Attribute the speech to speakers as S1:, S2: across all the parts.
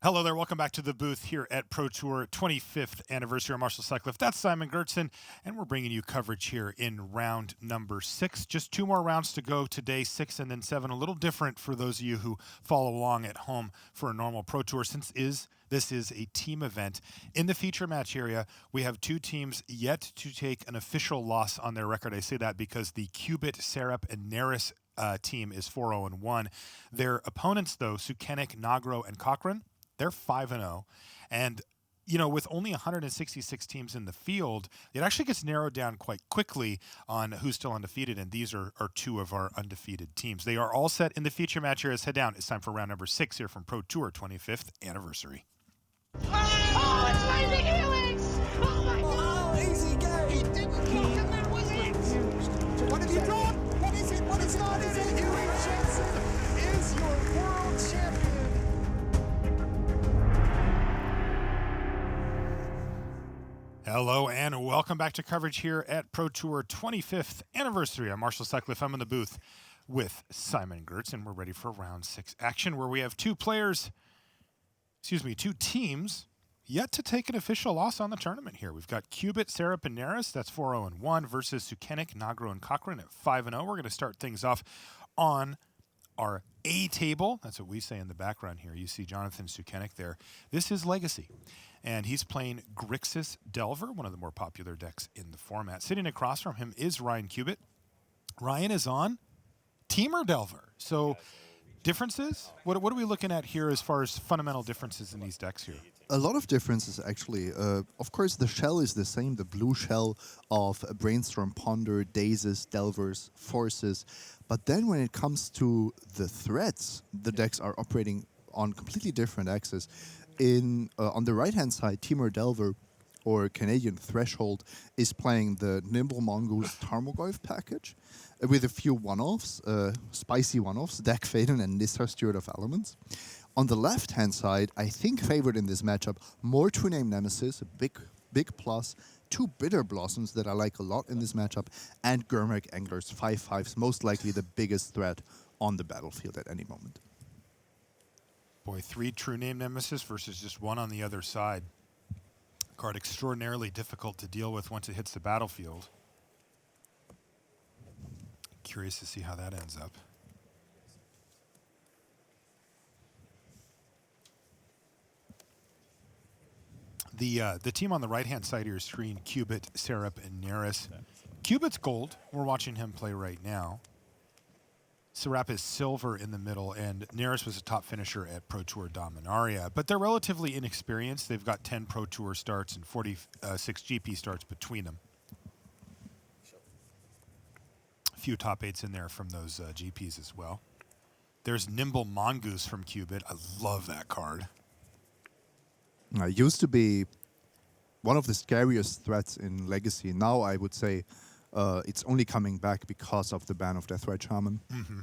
S1: Hello there, welcome back to the booth here at Pro Tour 25th anniversary. I'm Marshall Sutcliffe, that's Simon Gertzen, and we're bringing you coverage here in round number 6. Just 2 more rounds to go today, 6 and then 7. A little different for those of you who follow along at home for a normal Pro Tour, since this is a team event. In the feature match area, we have 2 teams yet to take an official loss on their record. I say that because the Cubit, Sarap, and Neris team is 4-0-1. Their opponents, though, Sukenik, Nagro, and Cochran, they're 5-0. And, you know, with only 166 teams in the field, it actually gets narrowed down quite quickly on who's still undefeated. And these are 2 of our undefeated teams. They are all set in the feature match here. Let's head down. It's time for round number 6 here from Pro Tour 25th anniversary.
S2: Oh, it's Lazy Helix! Oh my god!
S3: Oh, easy game!
S2: He didn't block and that was it!
S3: What have you drawn? What is it? What is it? What is it? Eric Jensen is your world champion!
S1: Hello and welcome back to coverage here at Pro Tour 25th anniversary. I'm Marshall Sutcliffe. I'm in the booth with Simon Gertz, and we're ready for round 6 action where we have 2 teams yet to take an official loss on the tournament here. We've got Cubit, Sarap, and Neris, that's 4-0-1, versus Sukenik, Nagro, and Cochran at 5-0. We're going to start things off on our A table. That's what we say in the background here. You see Jonathan Sukenik there. This is Legacy, and he's playing Grixis Delver, one of the more popular decks in the format. Sitting across from him is Ryan Cubit. Ryan is on Teamer Delver. So differences? What are we looking at here as far as fundamental differences in these decks here?
S4: A lot of differences, actually. Of course, the shell is the same, the blue shell of Brainstorm, Ponder, Dazes, Delvers, Forces. But then when it comes to the threats, the decks are operating on completely different axes. On the right-hand side, Teamer Delver, or Canadian Threshold, is playing the Nimble Mongoose Tarmogoyf package with a few one-offs, spicy one-offs, Dak Faden and Nissa, Steward of Elements. On the left-hand side, I think favored in this matchup, more True-Name Nemesis, a big plus, 2 Bitter Blossoms that I like a lot in this matchup, and Gurmag Anglers, 5/5s, most likely the biggest threat on the battlefield at any moment.
S1: Boy, 3 True-Name Nemesis versus just 1 on the other side. Card extraordinarily difficult to deal with once it hits the battlefield. Curious to see how that ends up. The team on the right-hand side here is screen Cubit, Sarap, and Neris. Cubit's gold. We're watching him play right now. Sarap is silver in the middle, and Neris was a top finisher at Pro Tour Dominaria. But they're relatively inexperienced. They've got 10 Pro Tour starts and 46 GP starts between them. A few top 8s in there from those GPs as well. There's Nimble Mongoose from Cubit. I love that card.
S4: Used to be one of the scariest threats in Legacy. Now I would say it's only coming back because of the ban of Deathrite Shaman.
S1: Mm-hmm.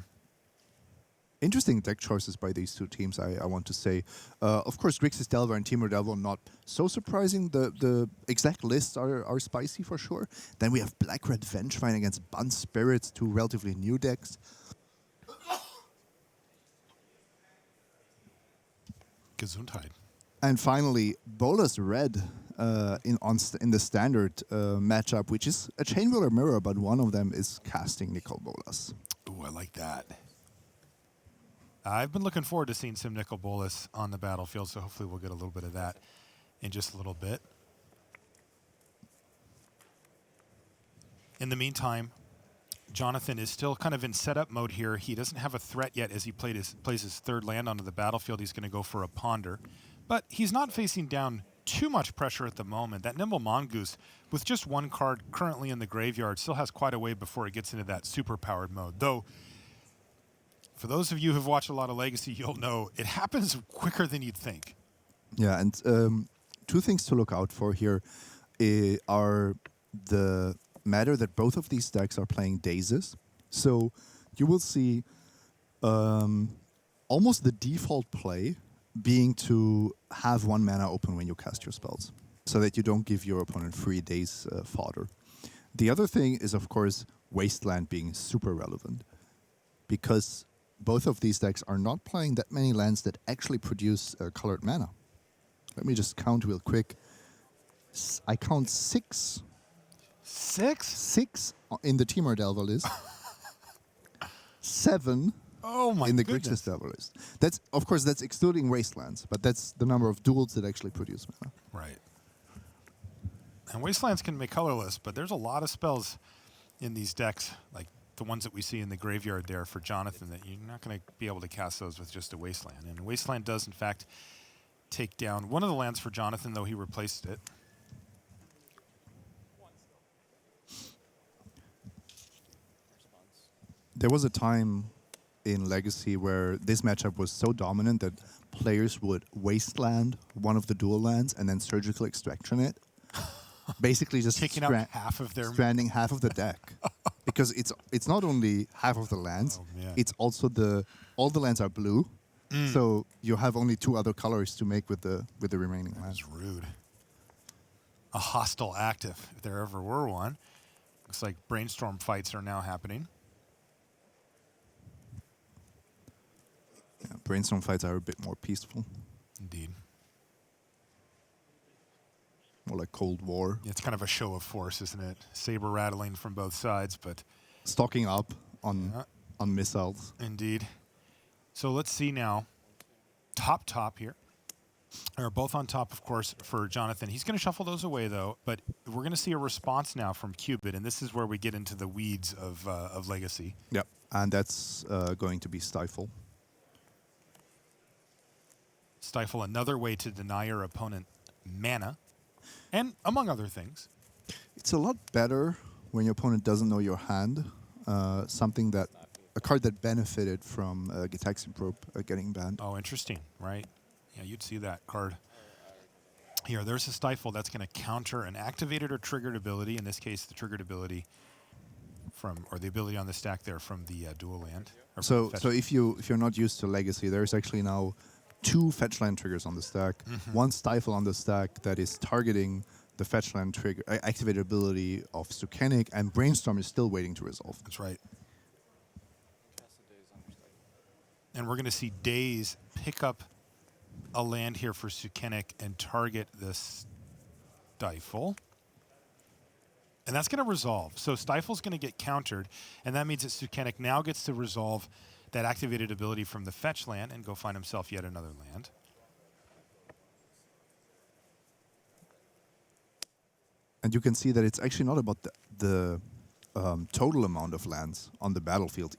S4: Interesting deck choices by these 2 teams, I want to say. Of course, Grixis Delver and Teamer Delver, not so surprising. The exact lists are spicy for sure. Then we have Black-Red Vengevine against Bun Spirits, 2 relatively new decks.
S1: Gesundheit.
S4: And finally, Bolas Red in the standard matchup, which is a Chain Wheeler Mirror, but one of them is casting Nicol Bolas.
S1: Ooh, I like that. I've been looking forward to seeing some Nicol Bolas on the battlefield, so hopefully we'll get a little bit of that in just a little bit. In the meantime, Jonathan is still kind of in setup mode here. He doesn't have a threat yet as he plays his 3rd land onto the battlefield. He's going to go for a Ponder. But he's not facing down too much pressure at the moment. That Nimble Mongoose, with just 1 card currently in the graveyard, still has quite a way before it gets into that super-powered mode. Though, for those of you who've watched a lot of Legacy, you'll know it happens quicker than you'd think.
S4: Yeah, and 2 things to look out for here are the matter that both of these decks are playing Dazes. So you will see almost the default play being to have 1 mana open when you cast your spells, so that you don't give your opponent free days fodder. The other thing is, of course, Wasteland being super relevant, because both of these decks are not playing that many lands that actually produce colored mana. Let me just count real quick. I count 6.
S1: 6?
S4: 6 in the Temur Delver list. 7
S1: Oh my
S4: in the
S1: goodness.
S4: Grixis Delver list. That's, of course, that's excluding Wastelands, but that's the number of duels that actually produce mana.
S1: Right. And Wastelands can make colorless, but there's a lot of spells in these decks, like the ones that we see in the graveyard there for Jonathan, that you're not going to be able to cast those with just a Wasteland. And Wasteland does, in fact, take down one of the lands for Jonathan, though he replaced it.
S4: There was a time in Legacy where this matchup was so dominant that players would Wasteland one of the dual lands and then Surgical Extraction it. Basically just
S1: Taking out half of their...
S4: stranding half of the deck. Because it's not only half of the lands, it's also all the lands are blue. So you have only 2 other colors to make with the remaining lands.
S1: That's rude. A hostile active, if there ever were one. Looks like brainstorm fights are now happening.
S4: Yeah, brainstorm fights are a bit more peaceful.
S1: Indeed.
S4: More like Cold War.
S1: It's kind of a show of force, isn't it? Saber rattling from both sides, but...
S4: Stocking up on missiles.
S1: Indeed. So let's see now. Top here. Are both on top, of course, for Jonathan. He's going to shuffle those away, though, but we're going to see a response now from Cubit, and this is where we get into the weeds of Legacy.
S4: Yep, and that's going to be Stifle.
S1: Stifle, another way to deny your opponent mana, and among other things.
S4: It's a lot better when your opponent doesn't know your hand. A card that benefited from Gitaxian Probe getting banned.
S1: Oh, interesting, right? Yeah, you'd see that card. Here, there's a Stifle that's going to counter an activated or triggered ability, in this case, the triggered ability or the ability on the stack there from the dual land.
S4: So if you're not used to Legacy, there's actually now 2 fetch land triggers on the stack. One Stifle on the stack that is targeting the fetch land trigger activated ability of Sukenik, and Brainstorm is still waiting to resolve.
S1: That's right. And we're going to see Daze pick up a land here for Sukenik and target this Stifle. And that's going to resolve. So Stifle's going to get countered, and that means that Sukenik now gets to resolve that activated ability from the fetch land and go find himself yet another land.
S4: And you can see that it's actually not about the total amount of lands on the battlefield.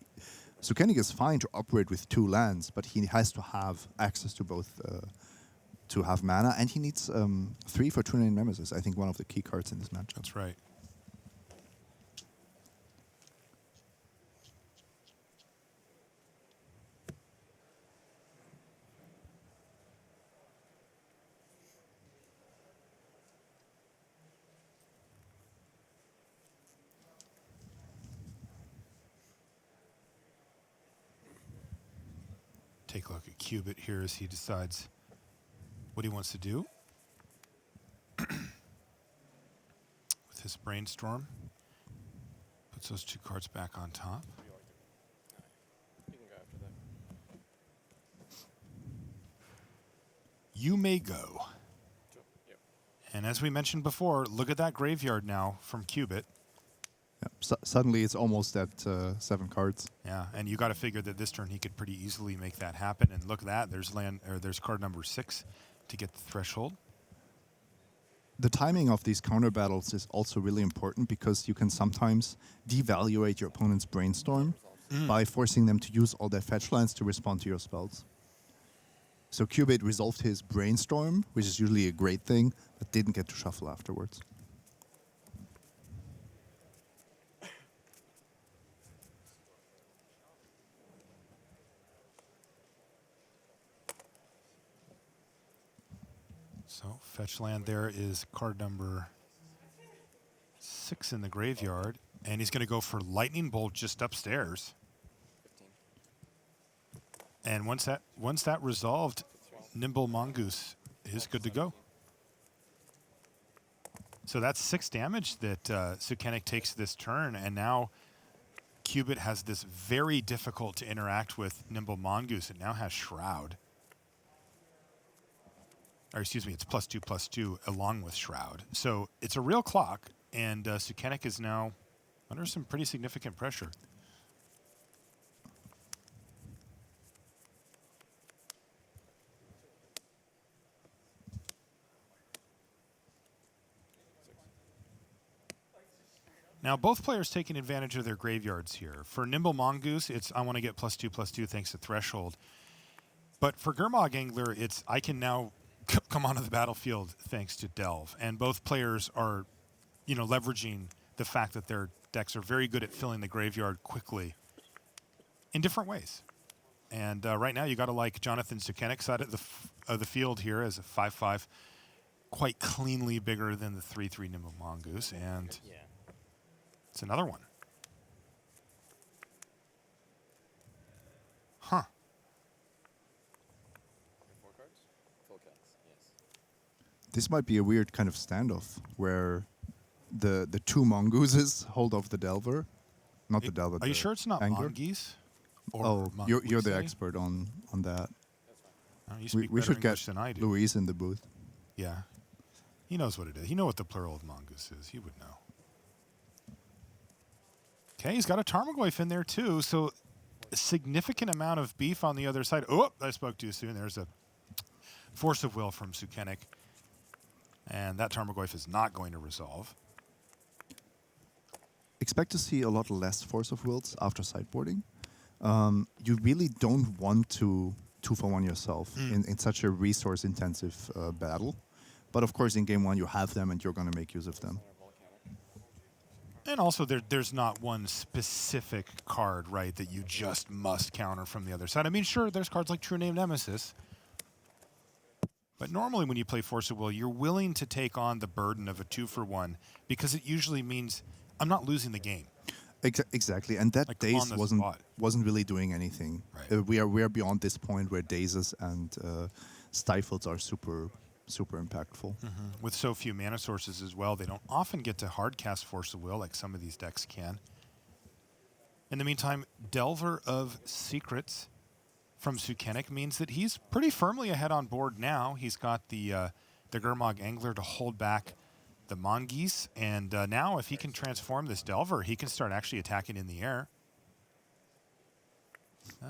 S4: Sukenik is fine to operate with 2 lands, but he has to have access to both to have mana, and he needs 3 for Trinity Nemesis. I think one of the key cards in this matchup.
S1: That's right. Take a look at Cubit here as he decides what he wants to do with his Brainstorm. Puts those 2 cards back on top. You may go. And as we mentioned before, look at that graveyard now from Cubit.
S4: Yep. Suddenly it's almost at 7 cards.
S1: Yeah, and you got to figure that this turn he could pretty easily make that happen. And look at that, there's card number 6 to get the threshold.
S4: The timing of these counter battles is also really important because you can sometimes devaluate your opponent's Brainstorm by forcing them to use all their fetch lands to respond to your spells. So Cubit resolved his Brainstorm, which is usually a great thing, but didn't get to shuffle afterwards.
S1: So fetch land there is card number 6 in the graveyard, and he's going to go for Lightning Bolt just upstairs. And once that resolved, Nimble Mongoose is good to go. So that's 6 damage that Sukenik takes this turn, and now Cubit has this very difficult to interact with Nimble Mongoose. It now has Shroud. Or excuse me, it's +2/+2 along with Shroud. So it's a real clock, and Sukenik is now under some pretty significant pressure. Now, both players taking advantage of their graveyards here. For Nimble Mongoose, it's I want to get +2/+2 thanks to Threshold. But for Gurmag Angler, it's I can now come onto the battlefield thanks to Delve. And both players are, leveraging the fact that their decks are very good at filling the graveyard quickly in different ways. And right now, you got to like Jonathan Sukenik side of the field here as a 5/5, quite cleanly bigger than the 3/3 Nimble Mongoose. And it's another one. Huh.
S4: This might be a weird kind of standoff where the two mongooses hold off the Delver. Not the Delver.
S1: Are you sure it's not
S4: Angler?
S1: Mongoose?
S4: Oh, you're the expert on that.
S1: You speak
S4: We
S1: better
S4: should get
S1: English than I do.
S4: Luis in the booth.
S1: Yeah. He knows what it is. You know what the plural of mongoose is. He would know. Okay, he's got a Tarmogoyf in there too, so a significant amount of beef on the other side. Oh, I spoke too soon. There's a Force of Will from Sukenik. And that Tarmogoyf is not going to resolve.
S4: Expect to see a lot less Force of Wills after sideboarding. You really don't want to 2-for-1 yourself in such a resource-intensive battle. But of course, in game one, you have them, and you're going to make use of them.
S1: And also, there's not one specific card, right, that you just must counter from the other side. I mean, sure, there's cards like True Name Nemesis. But normally when you play Force of Will, you're willing to take on the burden of a 2-for-1 because it usually means I'm not losing the game.
S4: Exactly, and that
S1: Like
S4: Daze
S1: on the spot.
S4: wasn't really doing anything.
S1: Right.
S4: We are beyond this point where Dazes and Stifles are super impactful.
S1: With so few mana sources as well, they don't often get to hardcast Force of Will like some of these decks can. In the meantime, Delver of Secrets from Sukenik means that he's pretty firmly ahead on board now. He's got the Gurmag Angler to hold back the Mongoose, and now if he can transform this Delver, he can start actually attacking in the air.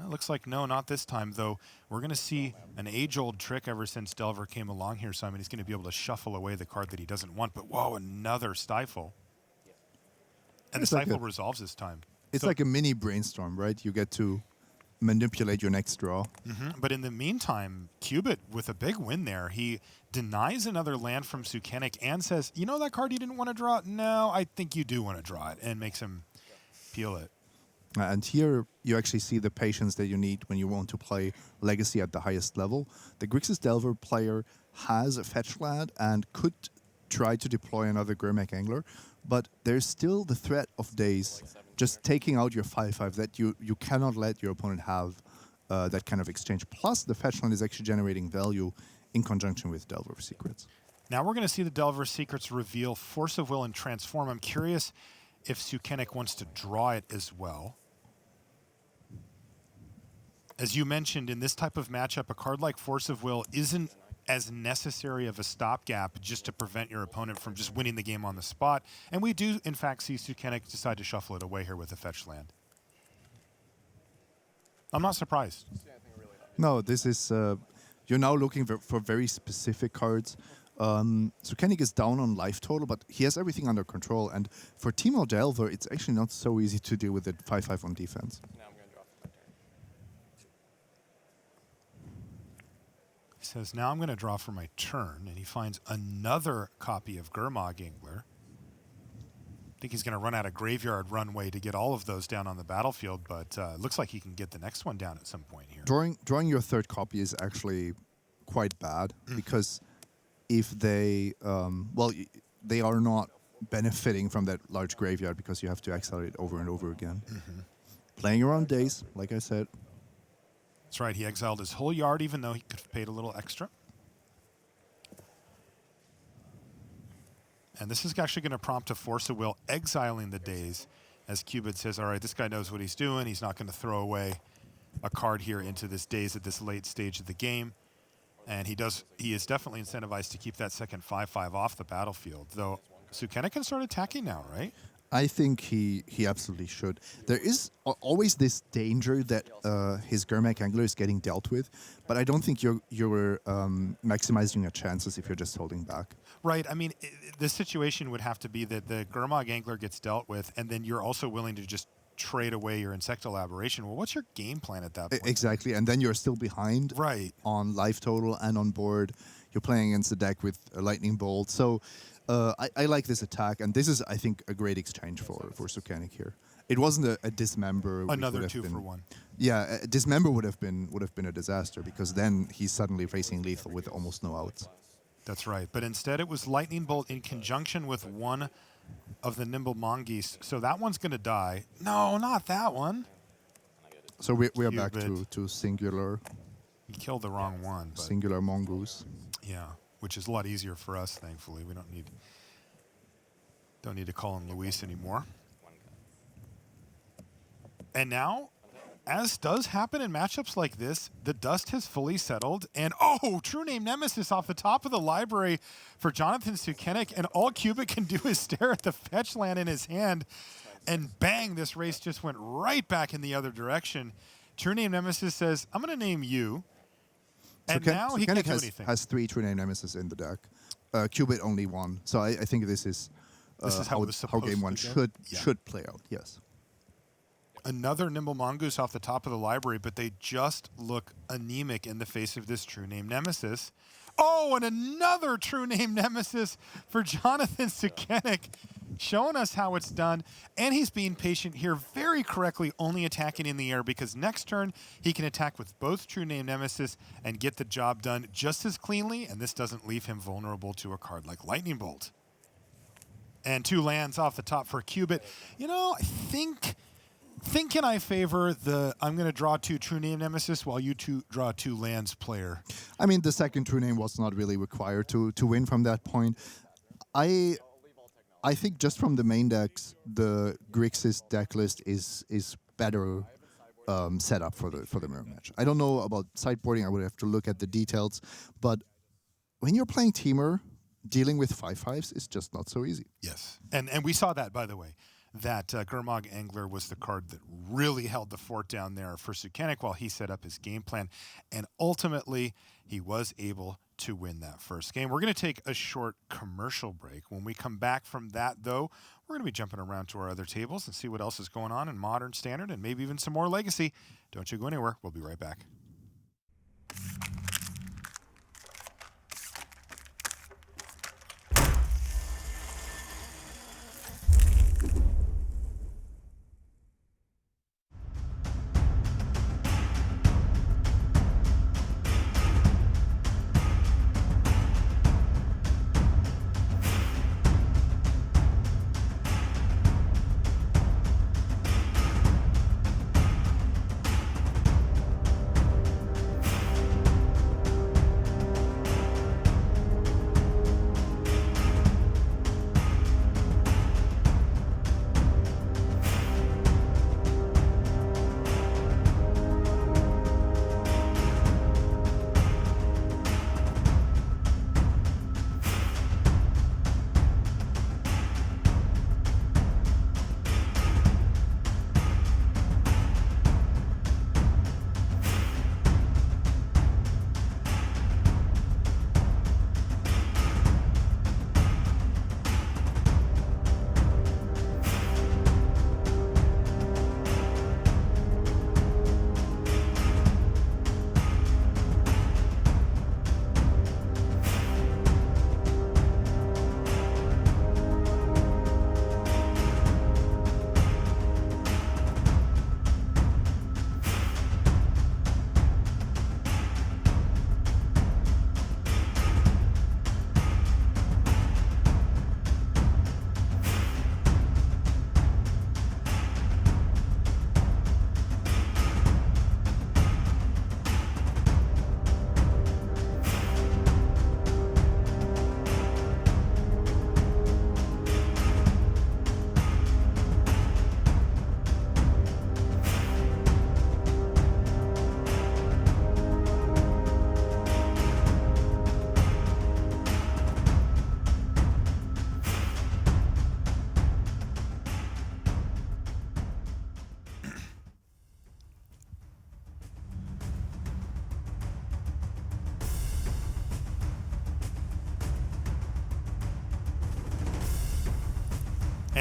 S1: Looks like no, not this time, though. We're going to see an age-old trick ever since Delver came along here, Simon. He's going to be able to shuffle away the card that he doesn't want, but whoa, another Stifle. And
S4: It's
S1: the
S4: like
S1: Stifle
S4: a-
S1: resolves this time.
S4: It's
S1: So-
S4: like a mini brainstorm, right? You get to manipulate your next draw.
S1: But in the meantime, Cubit with a big win there. He denies another land from Sukenik and says, you know that card you didn't want to draw? No, I think you do want to draw it, and makes him peel it.
S4: And here you actually see the patience that you need when you want to play Legacy at the highest level. The Grixis Delver player has a fetch land and could try to deploy another Gurmag Angler, but there's still the threat of Daze just taking out your 5/5 that you cannot let your opponent have that kind of exchange. Plus, the fetch land is actually generating value in conjunction with Delver of Secrets.
S1: Now we're going to see the Delver Secrets reveal Force of Will and Transform. I'm curious if Sukenik wants to draw it as well. As you mentioned, in this type of matchup, a card like Force of Will isn't as necessary of a stopgap just to prevent your opponent from just winning the game on the spot. And we do, in fact, see Sukenik decide to shuffle it away here with a fetch land. I'm not surprised.
S4: No, this is... you're now looking for very specific cards. Sukenik is down on life total, but he has everything under control. And for Timo Delver, it's actually not so easy to deal with it 5/5 on defense.
S1: He says, now I'm going to draw for my turn, and he finds another copy of Gurmag Angler. I think he's going to run out of graveyard runway to get all of those down on the battlefield, but looks like he can get the next one down at some point here.
S4: Drawing your third copy is actually quite bad because if they they are not benefiting from that large graveyard because you have to exile it over and over again. Playing around Daze, like I said.
S1: That's right, he exiled his whole yard even though he could have paid a little extra. And this is actually going to prompt a Force of Will exiling the Daze as Cubit says, all right, this guy knows what he's doing. He's not going to throw away a card here into this daze at this late stage of the game. And he is definitely incentivized to keep that second 5/5 off the battlefield. Though Sukenik can start attacking now, right?
S4: I think he absolutely should. There is always this danger that his Gurmag Angler is getting dealt with, but I don't think you're maximizing your chances if you're just holding back.
S1: Right. I mean, the situation would have to be that the Gurmag Angler gets dealt with, and then you're also willing to just trade away your Insectile Aberration. Well, what's your game plan at that point?
S4: Exactly, and then you're still behind
S1: Right.
S4: on life total and on board. You're playing against a deck with a Lightning Bolt, so I like this attack, and this is, I think, a great exchange for Sukenik here. It wasn't a dismember.
S1: Another 2-for-1.
S4: Yeah, a dismember would have been a disaster, because then he's suddenly facing lethal with almost no outs.
S1: That's right. But instead, it was Lightning Bolt in conjunction with one of the Nimble Mongoose. So that one's going to die. No, not that one.
S4: So we are back
S1: Cubit.
S4: to singular
S1: He killed the wrong one. But
S4: singular mongoose.
S1: yeah, which is a lot easier for us, thankfully. We don't need to call him Luis anymore. And now, as does happen in matchups like this, the dust has fully settled. And, oh, True Name Nemesis off the top of the library for Jonathan Sukenik. And all Cubit can do is stare at the fetch land in his hand. And bang, this race just went right back in the other direction. True Name Nemesis says, I'm going to name you. And now he can't do anything.
S4: Has 3 True Name Nemesis in the deck. Cubit only 1. So I think this is
S1: how it was
S4: how game 1
S1: supposed to go?
S4: should play out, yes.
S1: Another Nimble Mongoose off the top of the library, but they just look anemic in the face of this True Name Nemesis. Oh, and another True Name Nemesis for Jonathan Sukenik, showing us how it's done. And he's being patient here very correctly, only attacking in the air, because next turn he can attack with both True Name Nemesis and get the job done just as cleanly, and this doesn't leave him vulnerable to a card like Lightning Bolt. And 2 lands off the top for Cubit. You know, I thinking I favor the I'm going to draw 2 True Name Nemesis while you draw 2 lands player.
S4: I mean, the second True Name was not really required to win from that point. I think just from the main decks, the Grixis deck list is better set up for the mirror match. I don't know about sideboarding. I would have to look at the details. But when you're playing Teamer, dealing with 5/5s is just not so easy.
S1: Yes. And we saw that, by the way. That Gurmag Angler was the card that really held the fort down there for Sukenik while he set up his game plan. And ultimately, he was able to win that first game. We're going to take a short commercial break. When we come back from that, though, we're going to be jumping around to our other tables and see what else is going on in Modern, Standard, and maybe even some more Legacy. Don't you go anywhere. We'll be right back.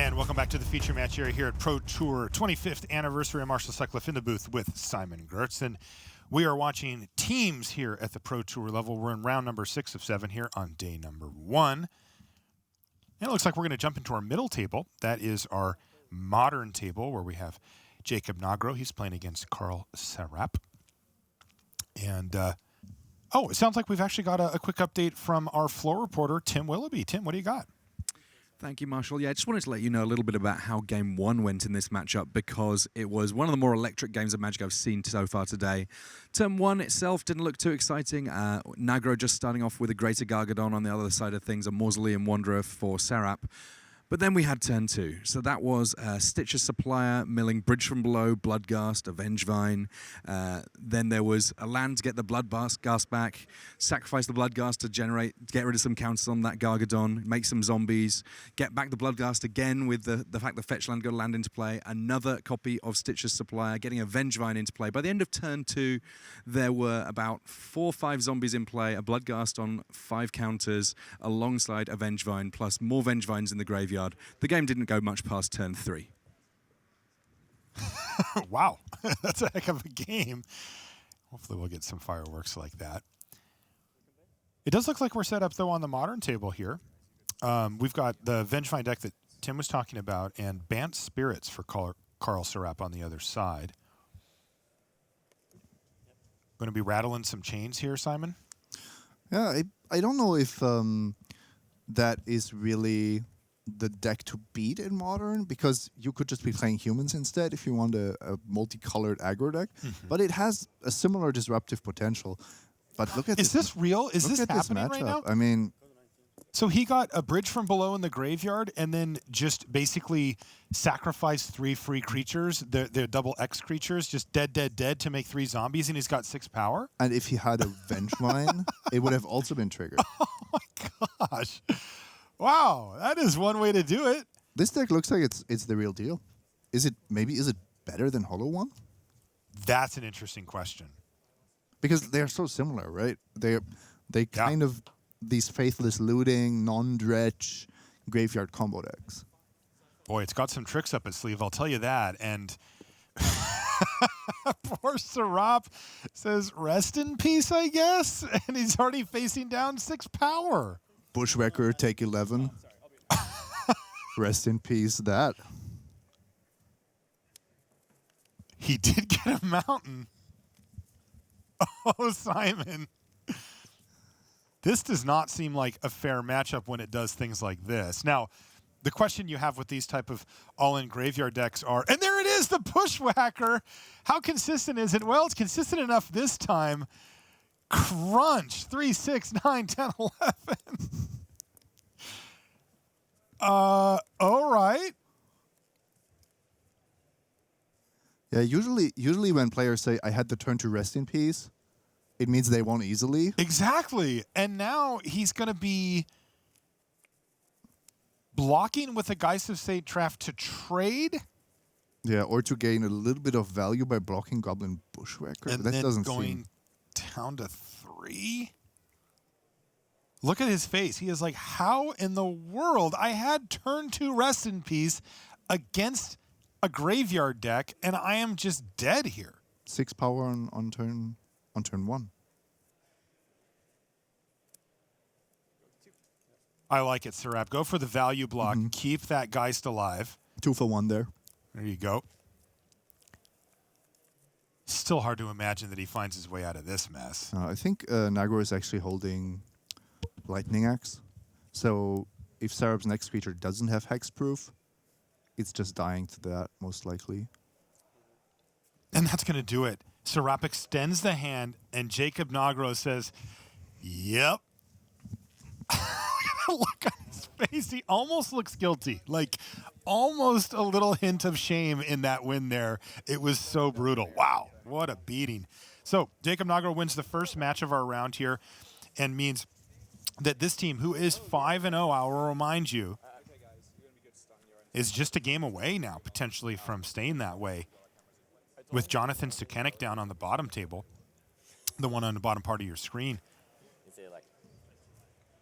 S1: And welcome back to the feature match area here at Pro Tour 25th anniversary. I'm Marshall Sutcliffe in the booth with Simon Gertzen. We are watching teams here at the Pro Tour level. We're in round number 6 of 7 here on day number 1. And it looks like we're going to jump into our middle table. That is our modern table where we have Jacob Nagro. He's playing against Carl Sarap. And, it sounds like we've actually got a quick update from our floor reporter, Tim Willoughby. Tim, what do you got?
S5: Thank you, Marshall. Yeah, I just wanted to let you know a little bit about how Game 1 went in this matchup because it was one of the more electric games of Magic I've seen so far today. Turn 1 itself didn't look too exciting. Nagro just starting off with a Greater Gargadon on the other side of things, a Mausoleum Wanderer for Sarap. But then we had turn 2. So that was Stitcher's Supplier, milling Bridge from Below, Bloodghast, a Vengevine. Then there was a land to get the Bloodghast back, sacrifice the Bloodghast to get rid of some counters on that Gargadon, make some zombies, get back the Bloodghast again with the fact that fetch land got a land into play, another copy of Stitcher's Supplier, getting a Vengevine into play. By the end of turn 2, there were about 4 or 5 zombies in play, a Bloodghast on 5 counters, alongside a Vengevine, plus more Vengevines in the graveyard. The game didn't go much past turn 3.
S1: Wow, that's a heck of a game. Hopefully we'll get some fireworks like that. It does look like we're set up, though, on the modern table here. We've got the Vengevine deck that Tim was talking about and Bant Spirits for Carl Sarap on the other side. Going to be rattling some chains here, Simon?
S4: Yeah, I don't know if that is really the deck to beat in Modern, because you could just be playing humans instead if you want a multicolored aggro deck. But it has a similar disruptive potential. But look at
S1: Is this real? Is this
S4: look at
S1: happening
S4: this
S1: right now?
S4: matchup. I mean,
S1: So he got a Bridge from Below in the graveyard and then just basically sacrificed 3 free creatures, they're double X creatures, just dead to make 3 zombies, and he's got 6 power?
S4: and if he had a Vengevine, it would have also been triggered.
S1: Oh my gosh. Wow, that is one way to do it.
S4: This deck looks like it's the real deal. Is it better than Hollow One?
S1: That's an interesting question.
S4: Because they're so similar, right? They kind of these faithless looting, non-dredge, graveyard combo decks.
S1: Boy, it's got some tricks up its sleeve, I'll tell you that. And poor Sarap says, rest in peace, I guess. And he's already facing down 6 power.
S4: Bushwhacker, take 11. Rest in peace, that.
S1: He did get a mountain. Oh, Simon. This does not seem like a fair matchup when it does things like this. Now, the question you have with these type of all-in graveyard decks are, and there it is, the Bushwhacker. How consistent is it? Well, it's consistent enough this time. Crunch, 3, 6, 9, 10, 11. All right.
S4: Yeah, usually when players say, I had the turn to rest in peace, it means they won easily.
S1: Exactly. And now he's going to be blocking with a Geist of Fate Trap to trade.
S4: Yeah, or to gain a little bit of value by blocking Goblin Bushwhacker.
S1: And
S4: that
S1: then
S4: doesn't
S1: going down to 3. Look at his face. He is like, how in the world? I had turn 2 rest in peace against a graveyard deck, and I am just dead here.
S4: 6 power on turn 1.
S1: I like it, Sarap. Go for the value block. Keep that Geist alive.
S4: 2 for 1 there.
S1: There you go. Still hard to imagine that he finds his way out of this mess.
S4: I think Nagro is actually holding Lightning Axe. So if Sarap's next creature doesn't have hexproof, it's just dying to that, most likely.
S1: And that's going to do it. Sarap extends the hand, and Jacob Nagro says, yep. Look on his face. He almost looks guilty. Like, almost a little hint of shame in that win there. It was so brutal. Wow, what a beating. So, Jacob Nagro wins the first match of our round here and means that this team, who is 5-0, I will remind you, is just a game away now, potentially, from staying that way. With Jonathan Sukenik down on the bottom table, the one on the bottom part of your screen,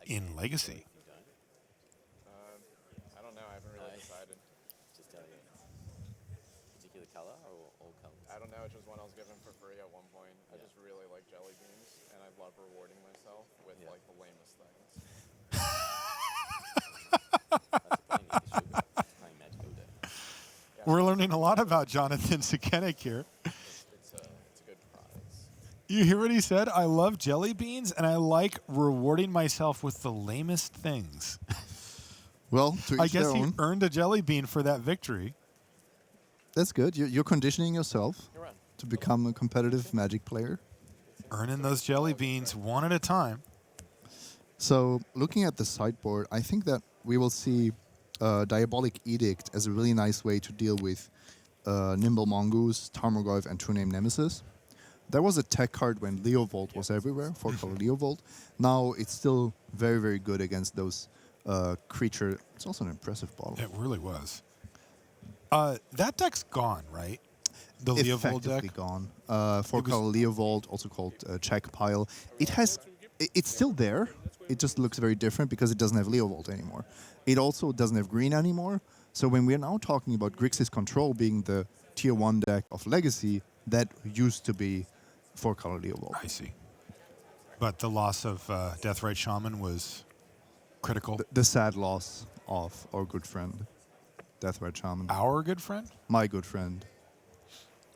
S1: in Legacy.
S6: I don't know. I haven't really decided. jelly beans, and I love rewarding myself with like the lamest things.
S1: We're learning a lot about Jonathan Sukenik here.
S6: It's a good prize.
S1: You hear what he said? I love jelly beans, and I like rewarding myself with the lamest things.
S4: Well, to
S1: I
S4: each
S1: guess
S4: their
S1: he
S4: own.
S1: earned a jelly bean for that victory.
S4: That's good. You're conditioning yourself
S6: You're on.
S4: to become a competitive Magic player.
S1: Earning those jelly beans one at a time.
S4: So looking at the sideboard, I think that we will see Diabolic Edict as a really nice way to deal with Nimble Mongoose, Tarmogoyf, and True Name Nemesis. There was a tech card when Leovold was everywhere, 4-color Leovold. Now it's still very, very good against those creature. It's also an impressive bottle.
S1: It really was. That deck's gone, right? The Leovold
S4: Effectively
S1: deck?
S4: gone. 4-color Leovold, also called Check Pile. It's still there. It just looks very different because it doesn't have Leovold anymore. It also doesn't have green anymore. So when we're now talking about Grixis Control being the tier 1 deck of Legacy, that used to be 4-color Leovold.
S1: I see. But the loss of Deathrite Shaman was critical.
S4: The sad loss of our good friend, Deathrite Shaman.
S1: Our good friend?
S4: My good friend.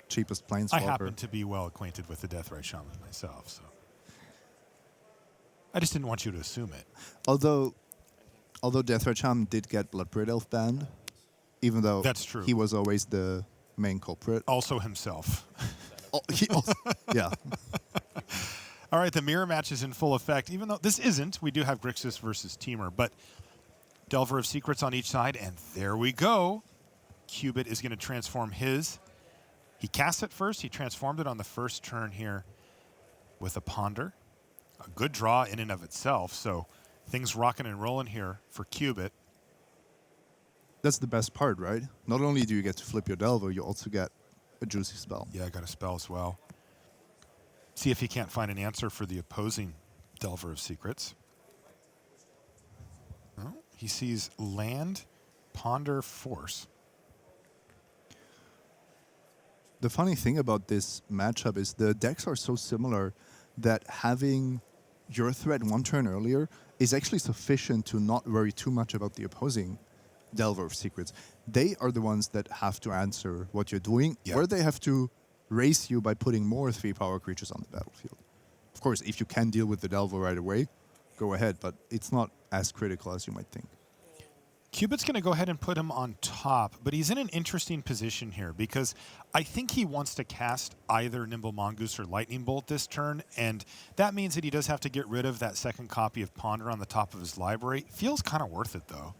S4: Cheapest Planeswalker.
S1: I happen to be well acquainted with the Deathrite Shaman myself, so I just didn't want you to assume it.
S4: Although Deathrite Shaman did get Blood-Braid Elf banned, even though
S1: That's true.
S4: he was always the main culprit.
S1: Also himself.
S4: Oh, he also, yeah.
S1: All right, the mirror match is in full effect. Even though this isn't, we do have Grixis versus Teamer, but Delver of Secrets on each side, and there we go. Cubit is going to transform his. He cast it first. He transformed it on the first turn here with a Ponder. A good draw in and of itself, so things rocking and rolling here for Cubit.
S4: That's the best part, right? Not only do you get to flip your Delver, you also get a juicy spell.
S1: Yeah, I got a spell as well. See if he can't find an answer for the opposing Delver of Secrets. Oh, he sees land, Ponder, Force.
S4: The funny thing about this matchup is the decks are so similar that having your threat one turn earlier is actually sufficient to not worry too much about the opposing Delver of Secrets. They are the ones that have to answer what you're doing,
S1: Yep.
S4: or they have to race you by putting more 3-power creatures on the battlefield. Of course, if you can deal with the Delver right away, go ahead, but it's not as critical as you might think.
S1: Cubit's going to go ahead and put him on top, but he's in an interesting position here because I think he wants to cast either Nimble Mongoose or Lightning Bolt this turn, and that means that he does have to get rid of that second copy of Ponder on the top of his library. Feels kind of worth it, though.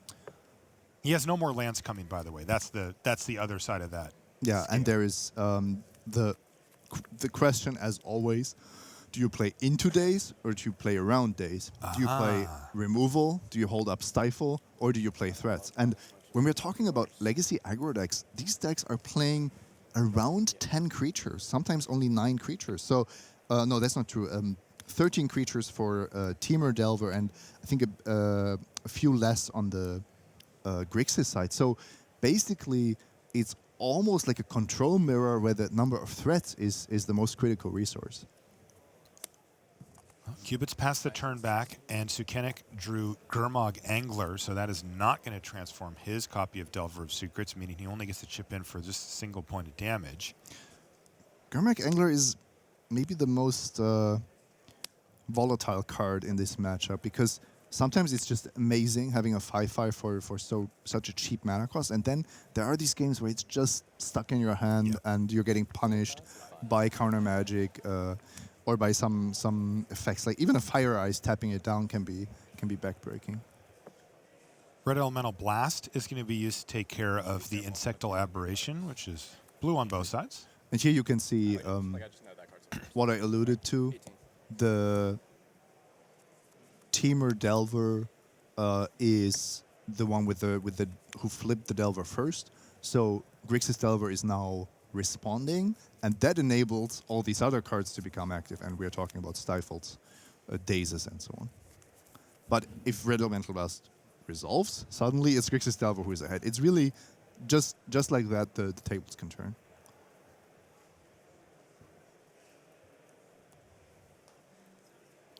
S1: He has no more lands coming, by the way. That's the other side of that.
S4: Yeah, and there is the question, as always, do you play into days or do you play around days? Do you play removal? Do you hold up Stifle? Or do you play threats? And when we're talking about legacy aggro decks, these decks are playing around 10 creatures, sometimes only 9 creatures. So, no, that's not true. 13 creatures for Teamer Delver, and I think a few less on the Grixis side. So basically, it's almost like a control mirror where the number of threats is the most critical resource.
S1: Cubit's passed the turn back, and Sukenik drew Gurmag Angler, so that is not going to transform his copy of Delver of Secrets, meaning he only gets to chip in for just a single point of damage.
S4: Gurmag Angler is maybe the most volatile card in this matchup because sometimes it's just amazing having a 5/5 for such a cheap mana cost, and then there are these games where it's just stuck in your hand and you're getting punished by counter magic or by some effects. Like even a Fire Ice tapping it down can be backbreaking.
S1: Red Elemental Blast is going to be used to take care of the Insectal Aberration, which is blue on both sides.
S4: And here you can see
S6: Like I just know that card's
S4: what I alluded to.
S6: 18.
S4: The Teamer Delver is the one with the who flipped the Delver first. So Grixis Delver is now responding, and that enables all these other cards to become active. And we're talking about Stifles, Dazes, and so on. But if Red Elemental Blast resolves, suddenly it's Grixis Delver who is ahead. It's really just like that. The tables can turn.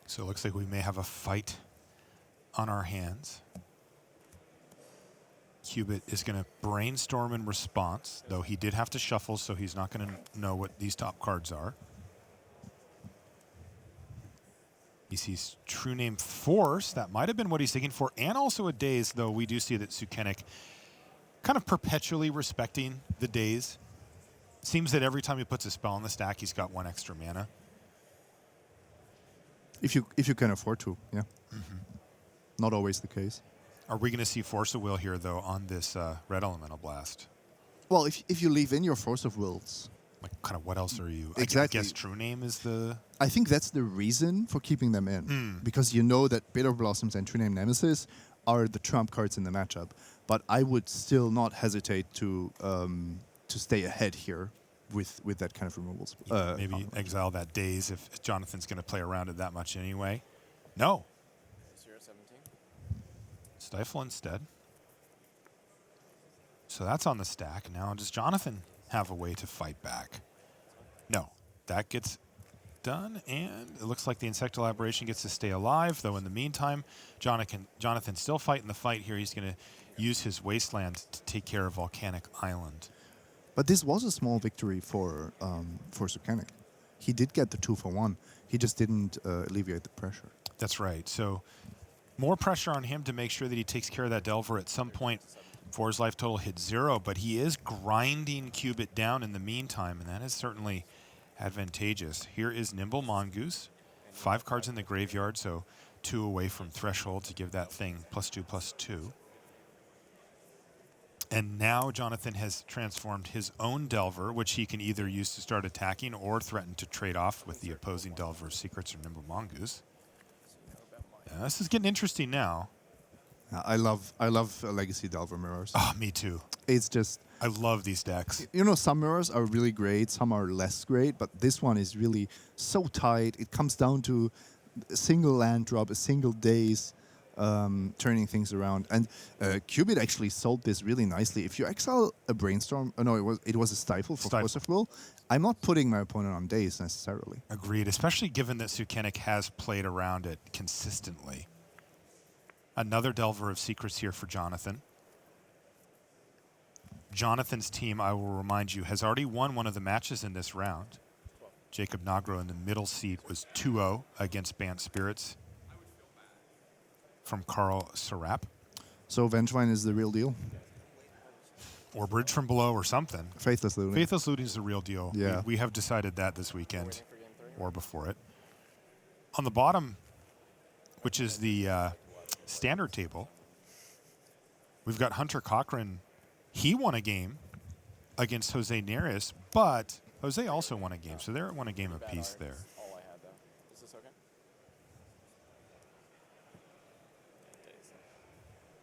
S1: So it looks like we may have a fight on our hands. Cubit is going to brainstorm in response, though he did have to shuffle, so he's not going to know what these top cards are. He sees True Name Force. That might have been what he's thinking for, and also a Daze, though we do see that Sukenik kind of perpetually respecting the Daze. Seems that every time he puts a spell on the stack, he's got 1 extra mana.
S4: If you can afford to, yeah. Not always the case.
S1: Are we going to see Force of Will here, though, on this Red Elemental Blast?
S4: Well, if you leave in your Force of Wills,
S1: Like, kind of what else are you?
S4: Exactly.
S1: I guess True Name is the...
S4: I think that's the reason for keeping them in. Because you know that Bitter Blossoms and True Name Nemesis are the trump cards in the matchup. But I would still not hesitate to stay ahead here with that kind of removals.
S1: Maybe exile that Daze if Jonathan's going to play around it that much anyway. No.
S6: 0-17.
S1: Stifle instead. So that's on the stack. Now does Jonathan have a way to fight back? No. That gets done, and it looks like the Insectal Aberration gets to stay alive, though in the meantime, Jonathan's still fighting the fight here. He's going to use his Wasteland to take care of Volcanic Island.
S4: But this was a small victory for Sukenik. He did get the 2-for-1. He just didn't alleviate the pressure.
S1: That's right. So more pressure on him to make sure that he takes care of that Delver at some point before his life total hits 0, but he is grinding Cubit down in the meantime, and that is certainly advantageous. Here is Nimble Mongoose. 5 cards in the graveyard, so 2 away from Threshold to give that thing +2/+2. And now Jonathan has transformed his own Delver, which he can either use to start attacking or threaten to trade off with the opposing Delver's Secrets or Nimble Mongoose. Yeah, this is getting interesting now.
S4: I love Legacy Delver mirrors.
S1: Oh, me too.
S4: It's just...
S1: I love these decks.
S4: You know, some mirrors are really great, some are less great, but this one is really so tight. It comes down to a single land drop, a single Daze, turning things around. And Cubit actually sold this really nicely. If you exile a Brainstorm, it was a Stifle for Force of Will, I'm not putting my opponent on Daze necessarily.
S1: Agreed, especially given that Sukenik has played around it consistently. Another Delver of Secrets here for Jonathan. Jonathan's team, I will remind you, has already won one of the matches in this round. Jacob Nagro in the middle seat was 2-0 against Bant Spirits from Carl Sarap.
S4: So Vengevine is the real deal?
S1: Or Bridge from Below or something.
S4: Faithless Looting.
S1: Faithless Looting is the real deal.
S4: Yeah.
S1: We have decided that this weekend or before it. On the bottom, which is the standard table, we've got Hunter Cochran. He won a game against Jose Neris, but Jose also won a game, so they're won a game apiece there.
S6: All I had, though. Is this okay?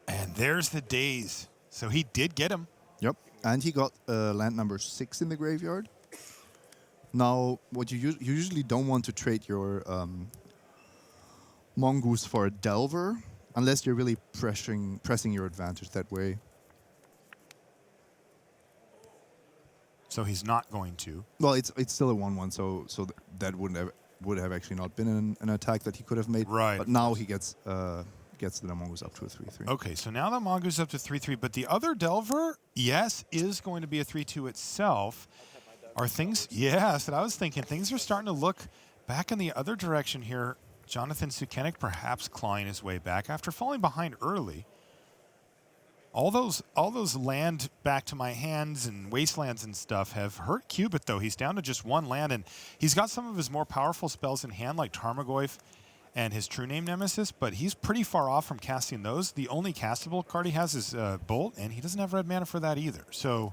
S1: And there's the Daze. So he did get him.
S4: Yep, and he got land number 6 in the graveyard. Now, what you usually don't want to trade your Mongoose for a Delver, unless you're really pressing your advantage that way.
S1: So he's not going to.
S4: Well, it's still a 1/1, so that would have actually not been an attack that he could have made.
S1: Right.
S4: But now he gets the Mongoose up to a 3/3.
S1: Okay, so now the Mongoose up to 3/3, but the other Delver, yes, is going to be a 3/2 itself. Are things? Yeah, that's what I was thinking. Things are starting to look back in the other direction here. Jonathan Sukenik perhaps clawing his way back after falling behind early. All those land back to my hands and wastelands and stuff have hurt Cubit, though. He's down to just 1 land, and he's got some of his more powerful spells in hand, like Tarmogoyf and his True Name Nemesis, but he's pretty far off from casting those. The only castable card he has is Bolt, and he doesn't have red mana for that either. So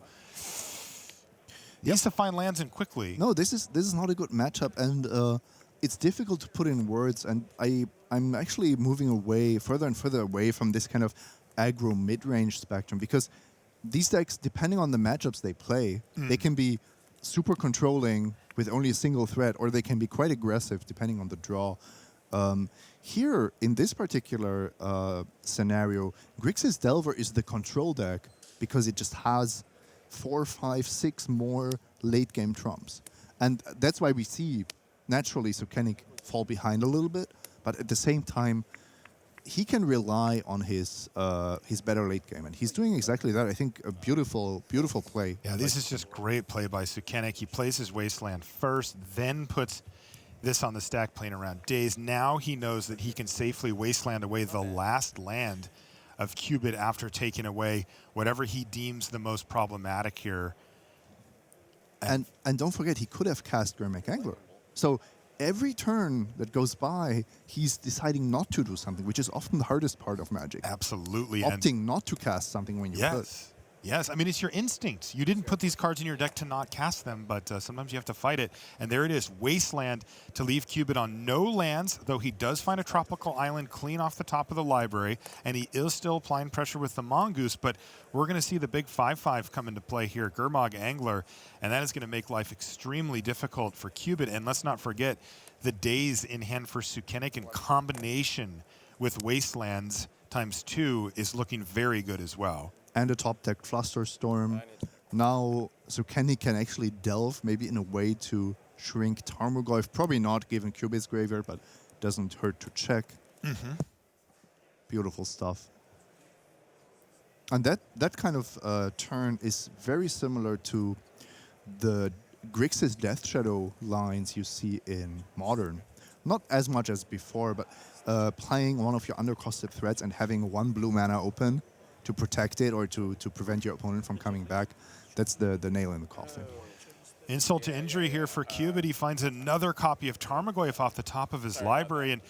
S1: he needs to find lands in quickly.
S4: No, this is not a good matchup, and it's difficult to put in words. And I'm actually moving away further and further away from this kind of aggro mid-range spectrum, because these decks, depending on the matchups they play, they can be super controlling with only a single threat, or they can be quite aggressive depending on the draw. Here, in this particular scenario, Grixis Delver is the control deck because it just has 4, 5, 6 more late-game trumps. And that's why we see, naturally, Sukenik fall behind a little bit. But at the same time, he can rely on his better late game, and he's doing exactly that. I think a beautiful play.
S1: Yeah, this is just great play by Sukenik. He plays his Wasteland first, then puts this on the stack playing around Daze. Now he knows that he can safely Wasteland away the last land of Cubit after taking away whatever he deems the most problematic here.
S4: And don't forget, he could have cast Gurmag Angler. So every turn that goes by, he's deciding not to do something, which is often the hardest part of Magic.
S1: Absolutely.
S4: Opting not to cast something when you could.
S1: Yes, I mean, it's your instinct. You didn't put these cards in your deck to not cast them, but sometimes you have to fight it. And there it is, Wasteland to leave Cubit on no lands, though he does find a tropical island clean off the top of the library, and he is still applying pressure with the Mongoose, but we're going to see the big 5/5 come into play here, Gurmag Angler, and that is going to make life extremely difficult for Cubit. And let's not forget the Daze in hand for Sukenik in combination with Wastelands ×2 is looking very good as well.
S4: And a top deck Flusterstorm. Now Sukenik can actually delve, maybe in a way to shrink Tarmogoyf. Probably not given Cubit's graveyard, but doesn't hurt to check. Beautiful stuff. And that kind of turn is very similar to the Grixis Death Shadow lines you see in Modern. Not as much as before, but playing one of your undercosted threats and having 1 blue mana open to protect it or to prevent your opponent from coming back. That's the nail in the coffin.
S1: Insult to injury here for Cubit. He finds another copy of Tarmogoyf off the top of his library. And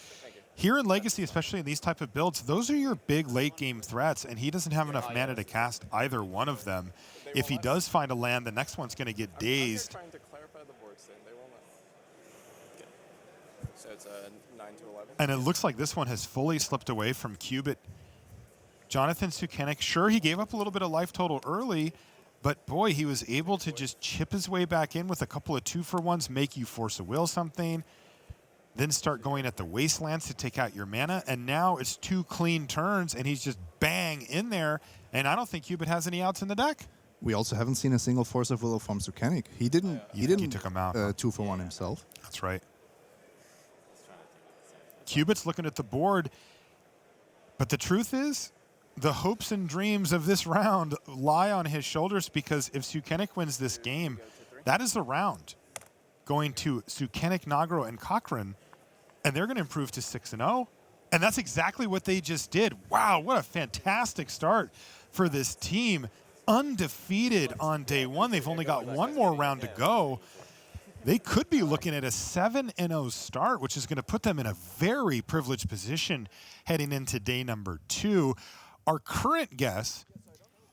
S1: here in Legacy, especially in these type of builds, those are your big late game threats, and he doesn't have enough mana to cast either one of them. If he does find a land, the next one's going to get dazed.
S6: Trying to clarify the board state. They will not. Okay. So it's a 9 to 11.
S1: And it looks like this one has fully slipped away from Cubit. Jonathan Sukenik, sure, he gave up a little bit of life total early, but boy, he was able to just chip his way back in with a couple of 2-for-1s, make you force a will something, then start going at the Wastelands to take out your mana, and now it's 2 clean turns, and he's just bang in there, and I don't think Cubit has any outs in the deck.
S4: We also haven't seen a single Force of Will from Sukenik. He didn't
S1: He took him out.
S4: 2-for-1 himself.
S1: That's right. Cubit's looking at the board, but the truth is, the hopes and dreams of this round lie on his shoulders, because if Sukenik wins this game, that is the round going to Sukenik, Nagro, and Cochran, and they're going to improve to 6-0. And that's exactly what they just did. Wow, what a fantastic start for this team. Undefeated on day one. They've only got one more round to go. They could be looking at a 7-0 start, which is going to put them in a very privileged position heading into day number 2. Our current guess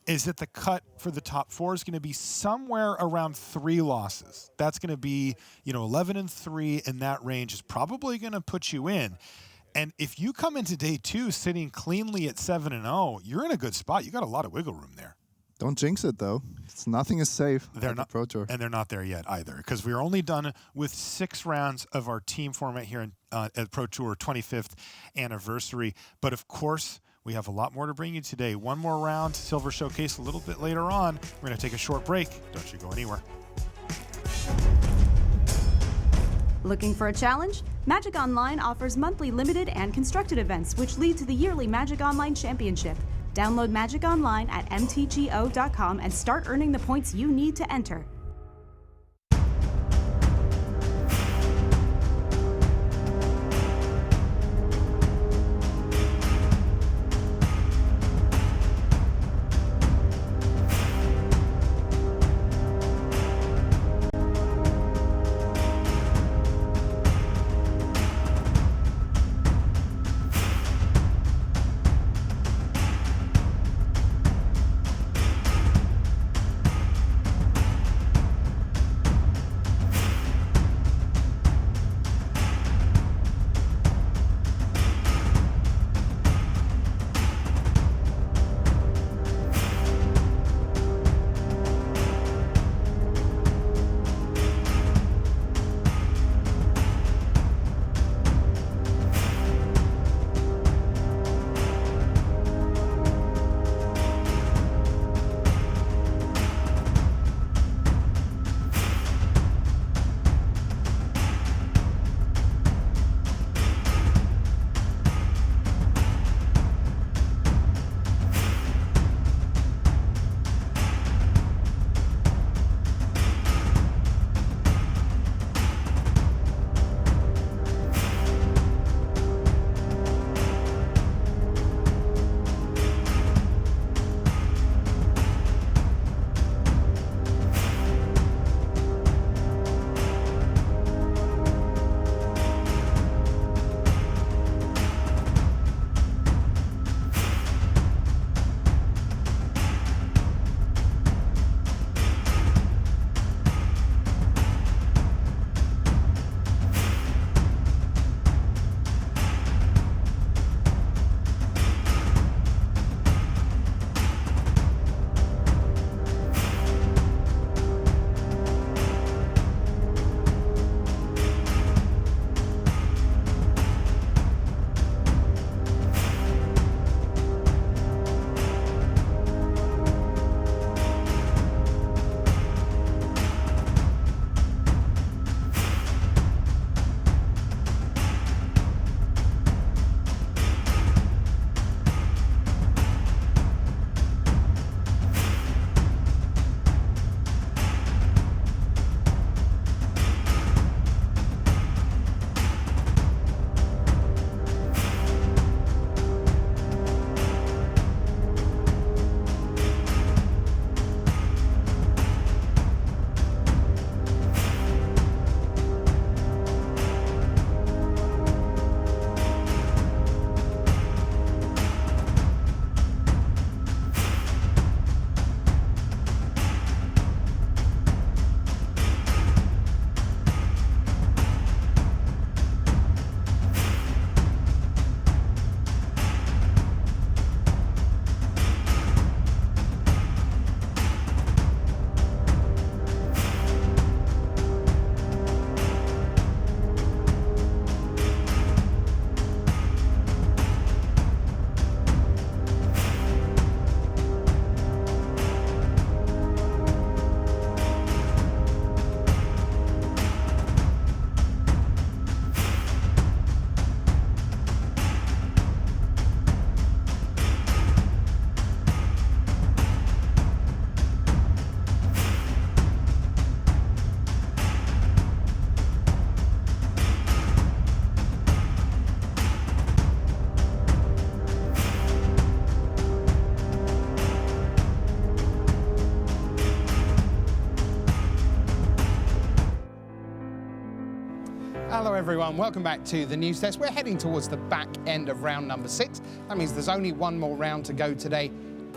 S1: is that the cut for the top 4 is going to be somewhere around 3 losses. That's going to be, 11-3 in that range is probably going to put you in. And if you come into day 2 sitting cleanly at 7-0, you're in a good spot. You got a lot of wiggle room there.
S4: Don't jinx it, though. Nothing is safe
S1: They're
S4: at
S1: not,
S4: the Pro Tour.
S1: and they're not there yet either, because we're only done with 6 rounds of our team format here at Pro Tour 25th anniversary. But of course, we have a lot more to bring you today. One more round, Silver Showcase a little bit later on. We're going to take a short break. Don't you go anywhere.
S7: Looking for a challenge? Magic Online offers monthly limited and constructed events, which lead to the yearly Magic Online Championship. Download Magic Online at mtgo.com and start earning the points you need to enter.
S8: Hello everyone, welcome back to the news desk. We're heading towards the back end of round number 6. That means there's only one more round to go today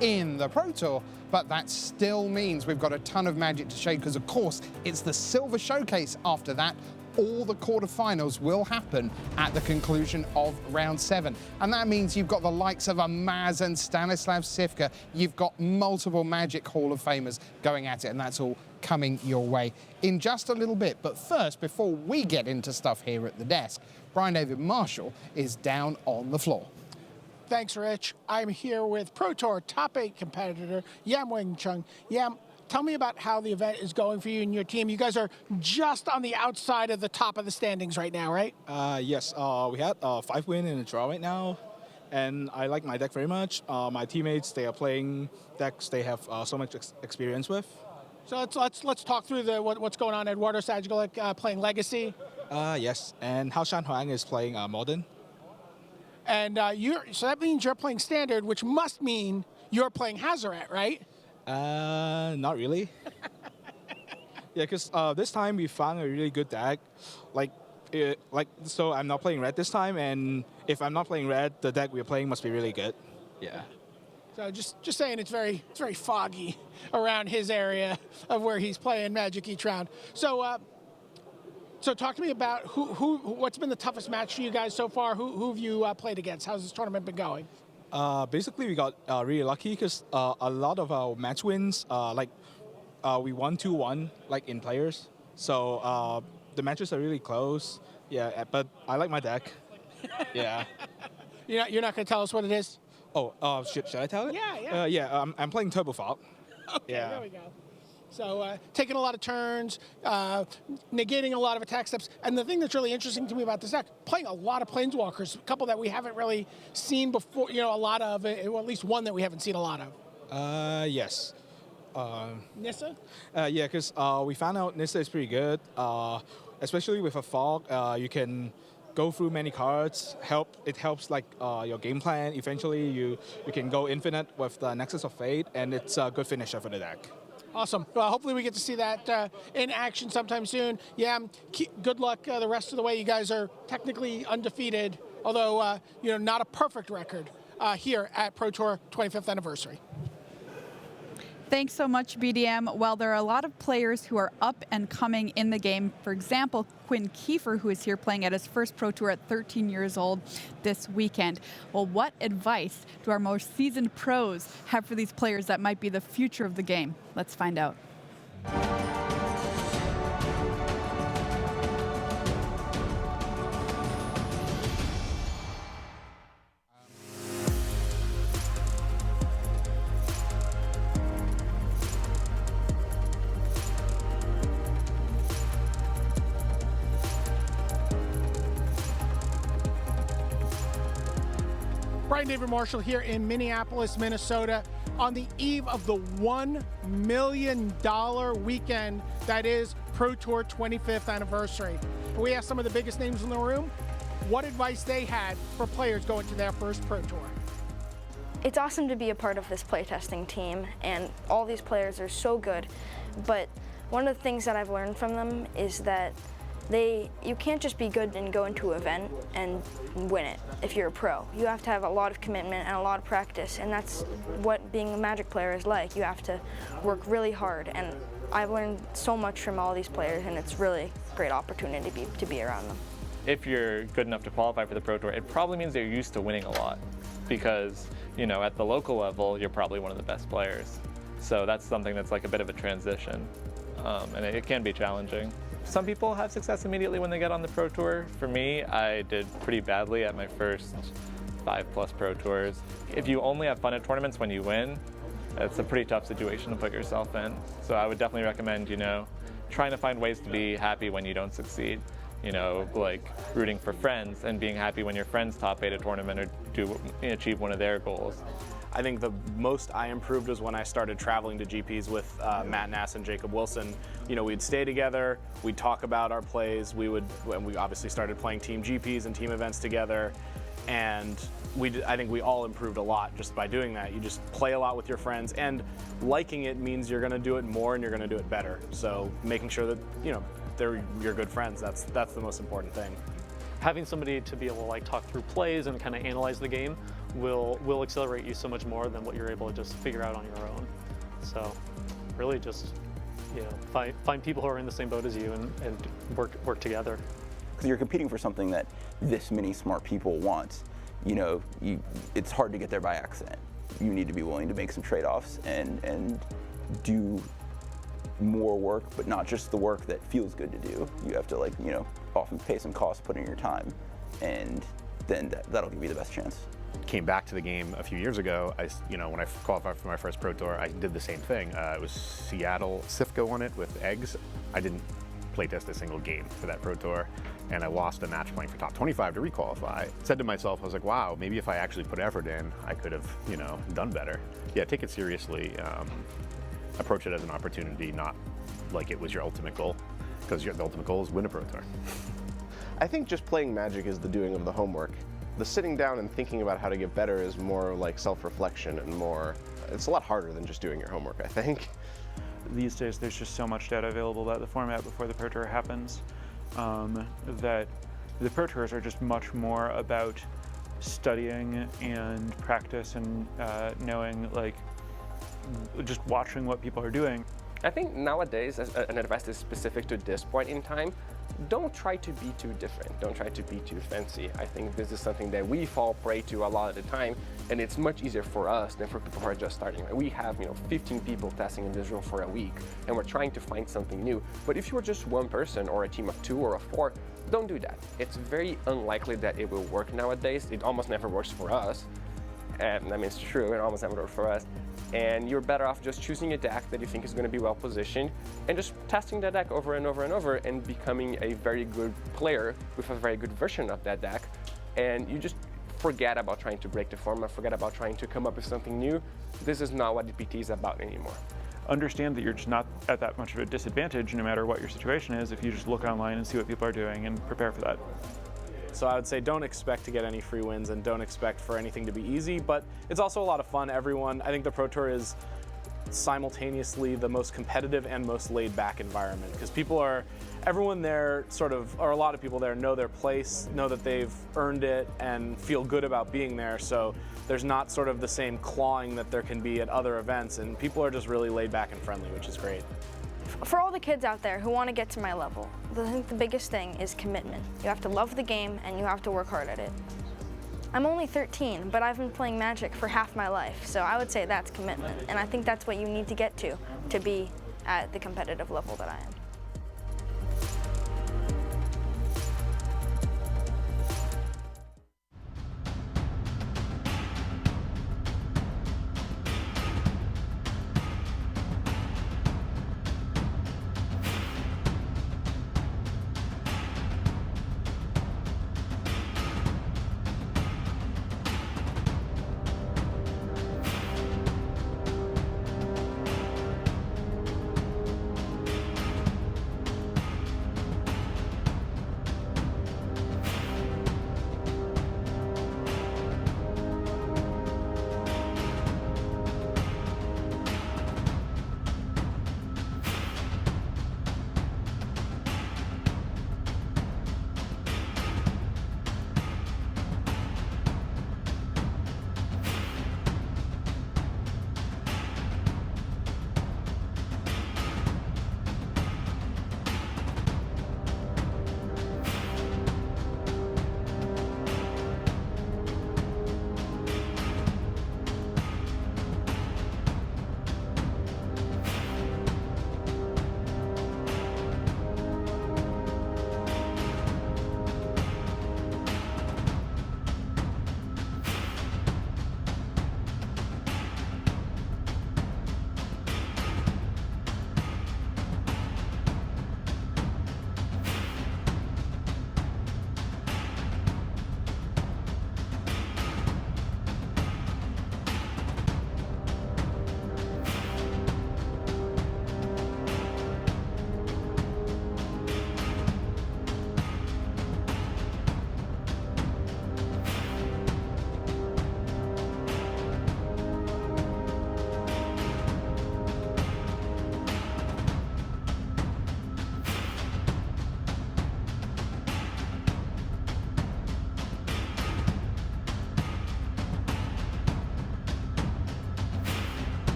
S8: in the Pro Tour, but that still means we've got a ton of Magic to show because of course it's the Silver Showcase after that. All the quarterfinals will happen at the conclusion of round 7. And that means you've got the likes of a Maz and Stanislav Sivka. You've got multiple Magic Hall of Famers going at it, and that's all coming your way in just a little bit. But first, before we get into stuff here at the desk, Brian David Marshall is down on the floor.
S9: Thanks, Rich. I'm here with Pro Tour top 8 competitor Yam Wing Chung. Yam, tell me about how the event is going for you and your team. You guys are just on the outside of the top of the standings right now, right?
S6: Yes, we had 5 wins in a draw right now, and I like my deck very much. My teammates, they are playing decks they have so much experience with.
S9: So let's talk through what's going on. Eduardo Sajigolik playing Legacy.
S6: Yes, and Hao Shan Huang is playing Modern.
S9: And so that means you're playing Standard, which must mean you're playing Hazoret, right?
S6: Not really. Yeah, because this time we found a really good deck. So I'm not playing red this time, and if I'm not playing red, the deck we're playing must be really good. Yeah.
S9: So just saying, it's very foggy around his area of where he's playing Magic each round. So so talk to me about what's been the toughest match for you guys so far. Who have you played against? How's this tournament been going?
S6: Basically, we got really lucky because a lot of our match wins, we won 2-1 in players. So the matches are really close. Yeah, but I like my deck. Yeah.
S9: You're not going to tell us what it is?
S6: Oh, should I tell it?
S9: Yeah.
S6: I'm playing Turbo Fog.
S9: Okay,
S6: yeah.
S9: There we go. So taking a lot of turns, negating a lot of attack steps. And the thing that's really interesting to me about this deck, playing a lot of Planeswalkers, a couple that we haven't really seen before, a lot of, or at least one that we haven't seen a lot of.
S6: Yes.
S9: Nissa?
S6: Yeah, because we found out Nissa is pretty good, especially with a fog. You can go through many cards. It helps your game plan. Eventually, you can go infinite with the Nexus of Fate, and it's a good finisher for the deck.
S9: Awesome. Well, hopefully we get to see that in action sometime soon. Yeah, good luck the rest of the way. You guys are technically undefeated, although not a perfect record here at Pro Tour 25th anniversary.
S10: Thanks so much, BDM. Well, there are a lot of players who are up and coming in the game. For example, Quinn Kiefer, who is here playing at his first Pro Tour at 13 years old this weekend. Well, what advice do our most seasoned pros have for these players that might be the future of the game? Let's find out.
S9: Brian David Marshall here in Minneapolis, Minnesota, on the eve of the $1 million weekend that is Pro Tour 25th anniversary. We asked some of the biggest names in the room what advice they had for players going to their first Pro Tour.
S11: It's awesome to be a part of this playtesting team, and all these players are so good, but one of the things that I've learned from them is that you can't just be good and go into an event and win it if you're a pro. You have to have a lot of commitment and a lot of practice, and that's what being a Magic player is like. You have to work really hard, and I've learned so much from all these players, and it's really a great opportunity to be around them.
S12: If you're good enough to qualify for the Pro Tour, it probably means they're used to winning a lot because, at the local level, you're probably one of the best players. So that's something that's like a bit of a transition, and it can be challenging. Some people have success immediately when they get on the Pro Tour. For me, I did pretty badly at my first 5+ Pro Tours. If you only have fun at tournaments when you win, it's a pretty tough situation to put yourself in. So I would definitely recommend, trying to find ways to be happy when you don't succeed. Like rooting for friends and being happy when your friends top 8 a tournament or achieve one of their goals.
S13: I think the most I improved was when I started traveling to GPs with Matt Nass and Jacob Wilson. We'd stay together, we'd talk about our plays, we obviously started playing team GPs and team events together, and I think we all improved a lot just by doing that. You just play a lot with your friends, and liking it means you're gonna do it more and you're gonna do it better. So making sure that, they're your good friends. That's the most important thing.
S14: Having somebody to be able to like talk through plays and kind of analyze the game will accelerate you so much more than what you're able to just figure out on your own. So really just, you know, find people who are in the same boat as you and work together.
S15: Because you're competing for something that this many smart people want. You know, it's hard to get there by accident. You need to be willing to make some trade-offs and do more work, but not just the work that feels good to do. You have to, like, you know, often pay some costs, put in your time, and then that'll give you the best chance.
S16: Came back to the game a few years ago. When I qualified for my first Pro Tour, I did the same thing. It was Seattle. Sifco won it with eggs. I didn't playtest a single game for that Pro Tour, and I lost a match playing for top 25 to requalify. Said to myself, I was like, wow, maybe if I actually put effort in, I could have, you know, done better. Yeah, take it seriously. Approach it as an opportunity, not like it was your ultimate goal, because the ultimate goal is win a Pro Tour.
S17: I think just playing Magic is the doing of the homework. The sitting down and thinking about how to get better is more like self-reflection and more, it's a lot harder than just doing your homework, I think.
S18: These days there's just so much data available about the format before the Pro Tour happens that the Pro Tours are just much more about studying and practice and knowing, like, just watching what people are doing.
S19: I think nowadays, an advice is specific to this point in time, don't try to be too different. Don't try to be too fancy. I think this is something that we fall prey to a lot of the time, and it's much easier for us than for people who are just starting. We have, 15 people testing in this room for a week, and we're trying to find something new. But if you're just one person or a team of 2 or 4, don't do that. It's very unlikely that it will work nowadays. It almost never works for us. I mean, it's true, it almost never works for us. And you're better off just choosing a deck that you think is going to be well positioned and just testing that deck over and over and over and becoming a very good player with a very good version of that deck. And you just forget about trying to break the format, forget about trying to come up with something new. This is not what the PT is about anymore.
S18: Understand that you're just not at that much of a disadvantage no matter what your situation is if you just look online and see what people are doing and prepare for that.
S13: So I would say don't expect to get any free wins and don't expect for anything to be easy, but it's also a lot of fun. I think the Pro Tour is simultaneously the most competitive and most laid back environment because everyone there or a lot of people there know their place, know that they've earned it and feel good about being there. So there's not sort of the same clawing that there can be at other events, and people are just really laid back and friendly, which is great.
S11: For all the kids out there who want to get to my level, I think the biggest thing is commitment. You have to love the game and you have to work hard at it. I'm only 13, but I've been playing Magic for half my life, so I would say that's commitment. And I think that's what you need to get to be at the competitive level that I am.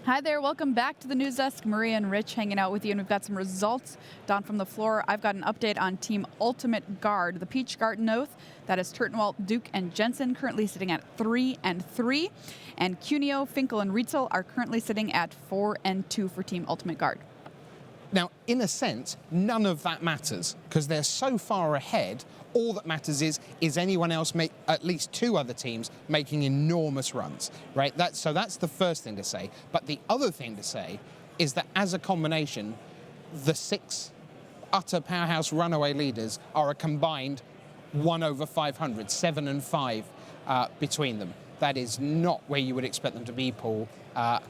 S10: Hi there, welcome back to the News Desk. Maria and Rich hanging out with you, and we've got some results down from the floor. I've got an update on Team Ultimate Guard. The Peach Garden Oath, that is Turtenwald, Duke, and Jensen, currently sitting at 3-3. And Cuneo, Finkel, and Rietzel are currently sitting at 4-2 for Team Ultimate Guard.
S8: Now, in a sense, none of that matters because they're so far ahead. All that matters is anyone else, at least 2 other teams, making enormous runs, right? So that's the first thing to say. But the other thing to say is that as a combination, the 6 utter powerhouse runaway leaders are a combined 1/500, 7-5 between them. That is not where you would expect them to be, Paul,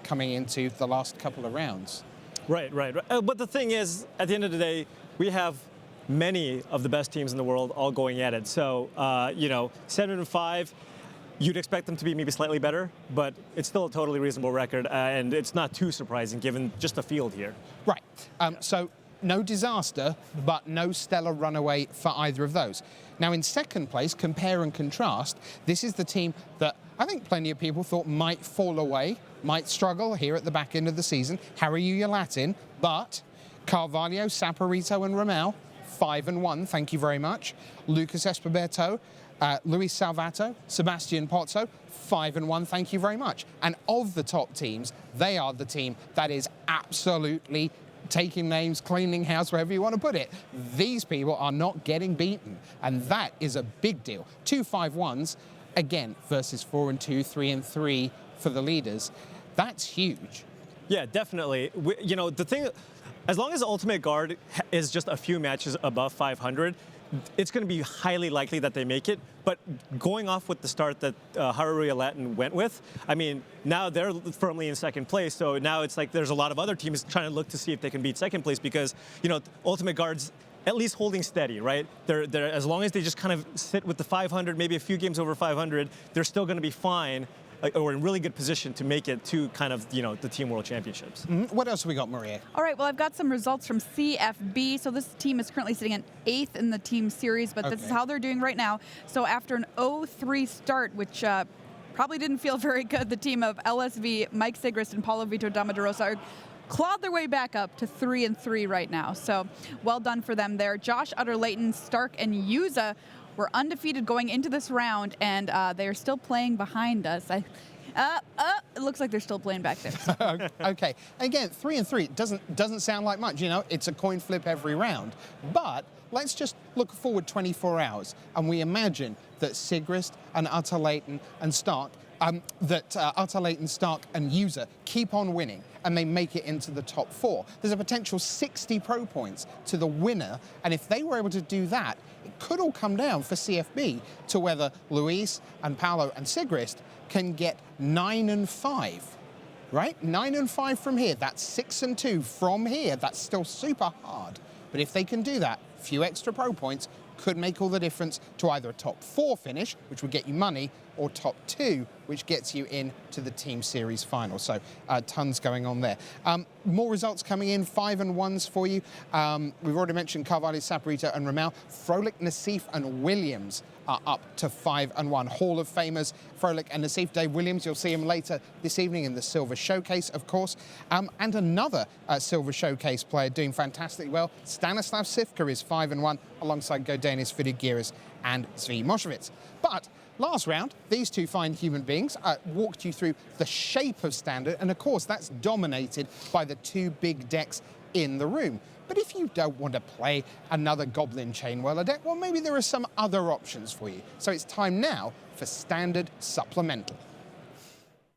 S8: coming into the last couple of rounds.
S20: Right. But the thing is, at the end of the day, we have many of the best teams in the world all going at it. So, 7-5, you'd expect them to be maybe slightly better, but it's still a totally reasonable record, and it's not too surprising given just the field here.
S8: Right. So no disaster, but no stellar runaway for either of those. Now, in second place, compare and contrast, this is the team that I think plenty of people thought might fall away, might struggle here at the back end of the season. Harry Yuya Latin, but Carvalho, Saporito, and Ramel, 5-1, thank you very much. Lucas Esperberto, Luis Salvato, Sebastian Pozzo, 5-1, thank you very much. And of the top teams, they are the team that is absolutely taking names, cleaning house, wherever you want to put it. These people are not getting beaten, and that is a big deal. 2 5-1s, again, versus 4-2, 3-3 for the leaders. That's huge.
S20: Yeah, definitely. The thing, as long as Ultimate Guard is just a few matches above 500, it's going to be highly likely that they make it. But going off with the start that Haruya Latin went with, I mean, now they're firmly in second place. So now it's like there's a lot of other teams trying to look to see if they can beat second place because, Ultimate Guard's at least holding steady, right? They're as long as they just kind of sit with the 500, maybe a few games over 500, they're still going to be fine. Or in really good position to make it to kind of, the Team World Championships.
S8: What else have we got, Maria?
S10: All right, well, I've got some results from CFB. So this team is currently sitting at 8th in the team series, but this is how they're doing right now. So after an 0-3 start, which probably didn't feel very good, the team of LSV, Mike Sigrist, and Paulo Vitor Damaderosa are clawed their way back up to 3-3 right now. So well done for them there. Josh Utter-Layton, Stark, and Yuza were undefeated going into this round, and they are still playing behind us. It looks like they're still playing back there.
S8: Okay. Again, 3-3 doesn't sound like much. It's a coin flip every round. But let's just look forward 24 hours, and we imagine that Sigrist and Utter-Layton and Stark, Stark, and User keep on winning, and they make it into the top 4. There's a potential 60 pro points to the winner, and if they were able to do that, it could all come down for CFB to whether Luis and Paolo and Sigrist can get 9-5, right? 9-5 from here. That's 6-2 from here. That's still super hard. But if they can do that, a few extra pro points could make all the difference to either a top 4 finish, which would get you money, or top 2, which gets you into the team series final. So tons going on there. More results coming in, 5-1s for you. We've already mentioned Carvalho, Saporito, and Ramel. Froelich, Nassif, and Williams are up to 5-1. Hall of Famers, Froelich and Nassif. Dave Williams, you'll see him later this evening in the Silver Showcase, of course. And another Silver Showcase player doing fantastically well, Stanislav Sivka, is 5-1 alongside Godenis Vidigiris and Zvi Moshevitz. But last round, these two fine human beings walked you through the shape of Standard, and of course that's dominated by the 2 big decks in the room. But if you don't want to play another Goblin Chainwhirler deck, well, maybe there are some other options for you. So it's time now for Standard Supplemental.